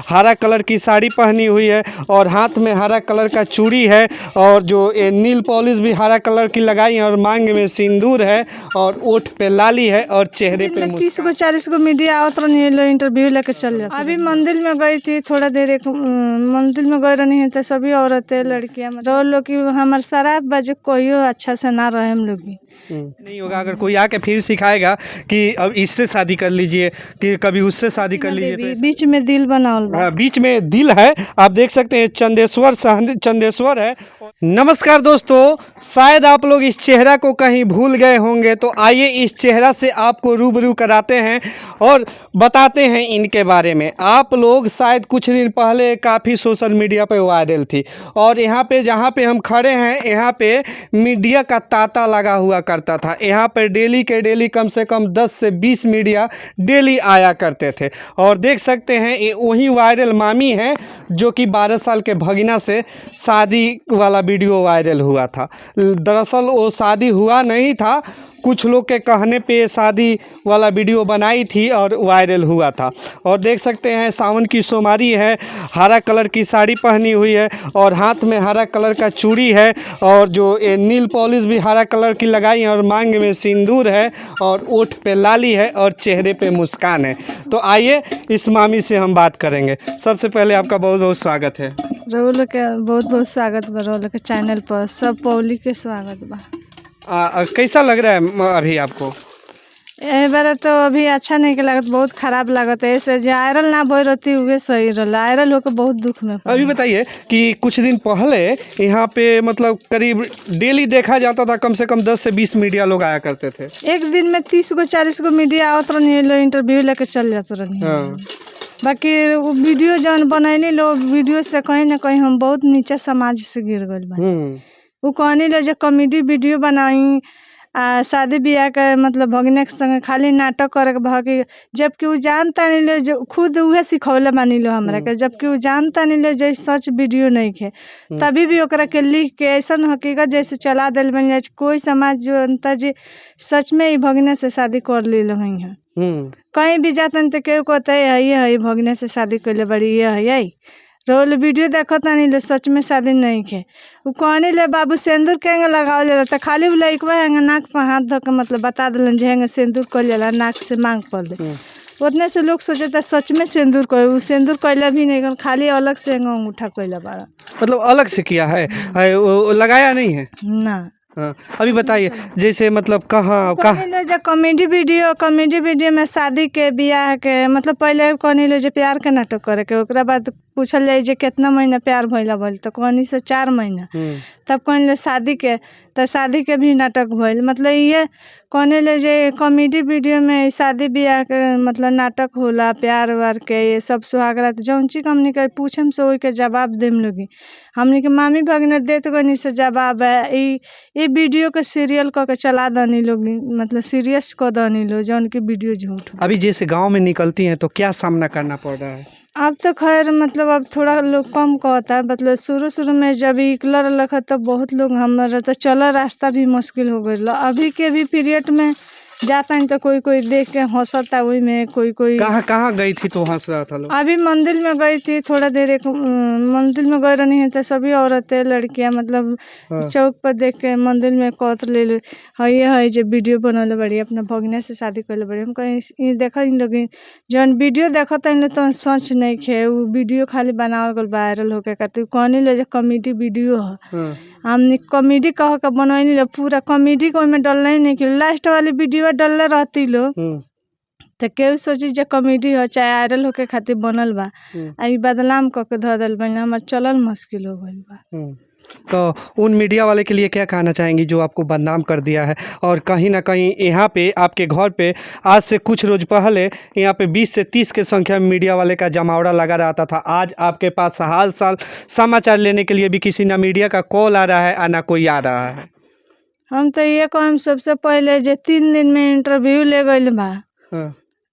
हरा कलर की साड़ी पहनी हुई है और हाथ में हरा कलर का चूड़ी है और जो नील पॉलिश भी हरा कलर की लगाई है और मांग में सिंदूर है और ओठ पे लाली है और चेहरे पे 30 गो 40 गो मीडिया आवत रही लोग इंटरव्यू लेके चल जाते। अभी मंदिर में गई थी थोड़ा देर, एक मंदिर में गई रही है तो सभी औरतें लड़कियां रो लो कि हमारे शराब बजे कोई अच्छा से ना रहे हम लोग भी नहीं होगा। अगर कोई आके फिर सिखाएगा कि अब इससे शादी कर लीजिए कि कभी उससे शादी कर लीजिए तो बीच में दिल बनावल बा। हाँ, बीच में दिल है। आप देख सकते हैं चंदेश्वर है। नमस्कार दोस्तों, शायद आप लोग इस चेहरा को कहीं भूल गए होंगे, तो आइए इस चेहरा से आपको रूबरू कराते हैं और बताते हैं इनके बारे में। आप लोग शायद कुछ दिन पहले काफ़ी सोशल मीडिया पे वायरल थी और यहाँ पे जहाँ पे हम खड़े हैं यहाँ पे मीडिया का तांता लगा हुआ करता था। यहाँ पे डेली के डेली कम से कम 10 से 20 मीडिया डेली आया करते थे और देख सकते हैं ये वही वायरल मामी है जो कि 12 साल के भगिना से शादी वाला वीडियो वायरल हुआ था। दरअसल वो शादी हुआ नहीं था, कुछ लोग के कहने पे शादी वाला वीडियो बनाई थी और वायरल हुआ था। और देख सकते हैं सावन की सोमवारी है, हरा कलर की साड़ी पहनी हुई है और हाथ में हरा कलर का चूड़ी है और जो नील पॉलिश भी हरा कलर की लगाई है और मांग में सिंदूर है और ओठ पे लाली है और चेहरे पे मुस्कान है। तो आइए इस मामी से हम बात करेंगे। सबसे पहले आपका बहुत बहुत स्वागत है। रोल के बहुत बहुत स्वागत बा, रोल के चैनल पर सब पब्लिक के स्वागत बा। कैसा लग रहा है अभी आपको? ए बार तो अभी अच्छा नहीं के लागत, बहुत खराब लागत है। ऐसे जो वायरल ना बोल रहती उहे सही रहा, वायरल होकर बहुत दुख में पड़ा। अभी बताइए कि कुछ दिन पहले यहाँ पे मतलब करीब डेली देखा जाता था, कम से कम 10 से 20 मीडिया लोग आया करते थे। एक दिन में 30 गो 40 गो मीडिया आवत रही लोग इंटरव्यू लेके चल जाते रही। बाकी वो वीडियो जौन बनैनी लोग, वीडियो से कहीं ना कहीं हम बहुत नीचे समाज से गिर गए बा। वो कहनी लो जो कॉमेडी वीडियो बनाई शादी ब्याह के मतलब भगने के संग खाली नाटक करे के भागी, जबकि वो जानता नहीं लो जो खुद उहे सिखौले मानी लो हमरा के, जबकि वो जानता नहीं लो जो सच वीडियो नहीं खे, तभी भी ओकरा के लिख के ऐसा हकीकत जैसे चला दिल बन जाए। कोई समाज जो अंता जी सच में ही भगने से शादी कर ली लो है, कहीं भी जाता तो केहू कहता है भगने से शादी कर ले बड़ी ये रोल वीडियो देखो तानी लो सच में शादी नहीं खे। वो कहनी ले बाबू सिंदूर केंगे लगाओ ले तो खाली लइकवा हैंगे नाक पर हाथ धो के मतलब बता दिलन जे हैंगे सिंदूर कर लेला नाक से मांग पड़ ले। उतने से लोग सोचता सच में सिंदूर कोई सिंदूर कैला भी नहीं, खाली अलग से अंगूठा कैला बड़ा, मतलब अलग से किया है, वो लगाया नहीं है ना। हाँ, अभी बताइए जैसे मतलब कहाँ कॉमेडी वीडियो में शादी के ब्याह के मतलब पहले कहनी लो जो प्यार के नाटक करे के, ओकरा बाद पूछल जाए जे कितना महीना प्यार भइला बोल तो कहनी से 4 महीना। तब कहनी लो शादी के तो शादी के भी नाटक भइल, मतलब ये कहने ले जे कॉमेडी वीडियो में शादी ब्याह के मतलब नाटक होला प्यार वार के ये सब सुहागरात जौन चीज हमने के पूछम से वही के जवाब देम लोगी। हमने के मामी भगने देत गनी से जवाब है ये वीडियो के सीरियल क के चला दनी लोग, मतलब सीरियस क दनी लो जौन की वीडियो झूठ। अभी जैसे गाँव में निकलती हैं तो क्या सामना करना पड़ रहा है? अब तो खैर मतलब अब थोड़ा लोग कम कहता है, मतलब शुरू में जब निकल रखा तो बहुत लोग हमारा तो चला रास्ता भी मुश्किल हो गया। अभी के भी पीरियड में जाता है तो कोई देख के हंसता, वही में कोई कहाँ गई थी तो हंस रहा था लोग? अभी मंदिर में गई थी थोड़ा देर, एक मंदिर में गई रही है तो सभी औरतें लड़कियां मतलब चौक पर देख के मंदिर में कहत ले है जो वीडियो बनल बड़ी अपना भगने से शादी कर बड़ी। हम कहीं देखा इन लोग जौन वीडियो देखता इन तो सच नहीं खे, वो वीडियो खाली बनावल गल वायरल होके कहते कहनी लो जो कॉमेडी वीडियो है। हमने कॉमेडी कह के बनैनी लो, पूरा कॉमेडी को में डल नहीं कि लास्ट वाली वीडियो डलले रहती लो तो केहू सोची जो कॉमेडी हो चाहे वायरल होके खातिर बनल बा, आई बदनाम क के धऽ दिल बा, हमार चलल मुश्किल हो गइल बा। तो उन मीडिया वाले के लिए क्या कहना चाहेंगी जो आपको बदनाम कर दिया है? और कहीं ना कहीं यहाँ पे आपके घर पे आज से कुछ रोज पहले यहाँ पे 20 से 30 के संख्या में मीडिया वाले का जमावड़ा लगा रहता था। आज आपके पास हाल साल समाचार लेने के लिए भी किसी ना मीडिया का कॉल आ रहा है और ना कोई आ रहा है। हम तो ये कहम सबसे पहले जो 3 दिन में इंटरव्यू ले गइल बा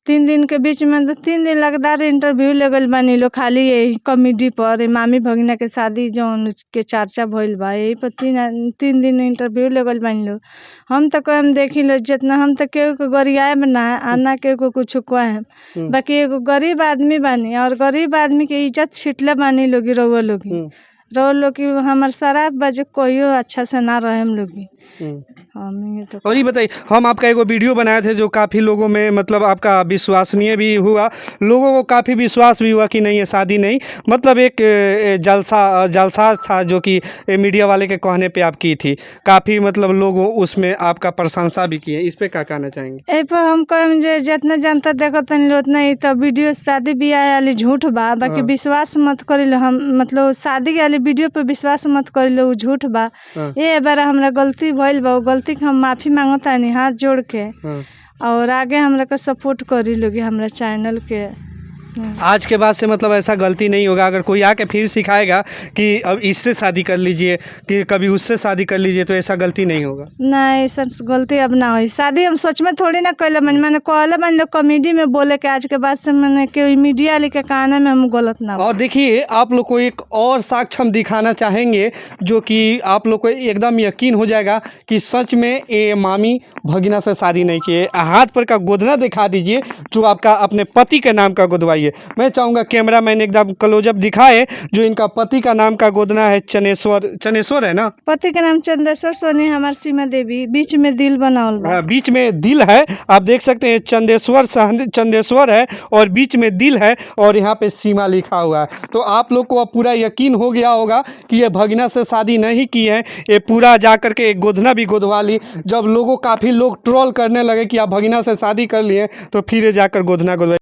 3 दिन के बीच में तो 3 दिन लगातार इंटरव्यू लगल बानी लो खाली यही कॉमेडी पर मामी भगिना के शादी जौन के चर्चा भइल बा यही पर 3 दिन इंटरव्यू लगल बानी लो। हम तो कम देखी लो जितना हम तो केहू को गरियाए ना आना केहू को कुछ कहे बाकी एगो गरीब आदमी बानी और गरीब आदमी के इज्जत छिटले बानी लोगी रउआ लोगी रउआ लोग की हमार शराब बजे कोइयो अच्छा से ना रहे हम लोगी। हम ये तो और ये बताइए, हम आपका एगो वीडियो बनाए थे जो काफ़ी लोगों में मतलब आपका विश्वसनीय भी हुआ, लोगों को काफ़ी विश्वास भी हुआ कि नहीं ये शादी नहीं, मतलब एक जलसा था जो कि मीडिया वाले के कहने पे आप की थी, काफ़ी मतलब लोगों उसमें आपका प्रशंसा भी की है, इस पे क्या कहना चाहेंगे? ए पर हम कहें जे जितना जनता देखो तनी उतना ही तो वीडियो शादी ब्याह वाली झूठ बा बाकी विश्वास मत करी लो। हम मतलब शादी वाली वीडियो पे विश्वास मत करी लो, झूठ बा। ये बार हमरा गलती भइल बा, गलती के हम माफ़ी मांगतानी हाथ जोड़ के और आगे हमरा के सपोर्ट करी लोगी हमरा चैनल के। आज के बाद से मतलब ऐसा गलती नहीं होगा, अगर कोई आके फिर सिखाएगा कि अब इससे शादी कर लीजिए कि कभी उससे शादी कर लीजिए तो ऐसा गलती नहीं होगा। नहीं ऐसा गलती अब ना हो। शादी हम सोच में थोड़ी ना कैले मैंने कहले मैंने लोग कॉमेडी में बोले कि आज के बाद से मैंने कि मीडिया वाले के कहने में हम गलत ना। और देखिए आप लोग को एक और साक्ष्य हम दिखाना चाहेंगे जो कि आप लोग को एकदम यकीन हो जाएगा कि सच में ये मामी भगिना से शादी नहीं किए। हाथ पर का गोदना दिखा दीजिए जो आपका अपने पति के नाम का गोदवाइए। मैं चाहूँगा कैमरा मैन एकदम क्लोजअप दिखाए जो इनका पति का नाम का गोदना है चनेश्वर है ना, पति के नाम चंदेश्वर सोनी, हमार सीमा देवी, बीच में दिल बनावल बा। बीच में दिल है, आप देख सकते हैं चंदेश्वर है और बीच में दिल है और यहाँ पे सीमा लिखा हुआ है। तो आप लोग को अब पूरा यकीन हो गया होगा कि ये भगिना से शादी नहीं की है। ये पूरा जा करके एक गोदना भी गोदवा ली। जब काफ़ी लोग ट्रोल करने लगे कि आप भगिना से शादी कर लिए तो फिर जाकर गोदना गोदवा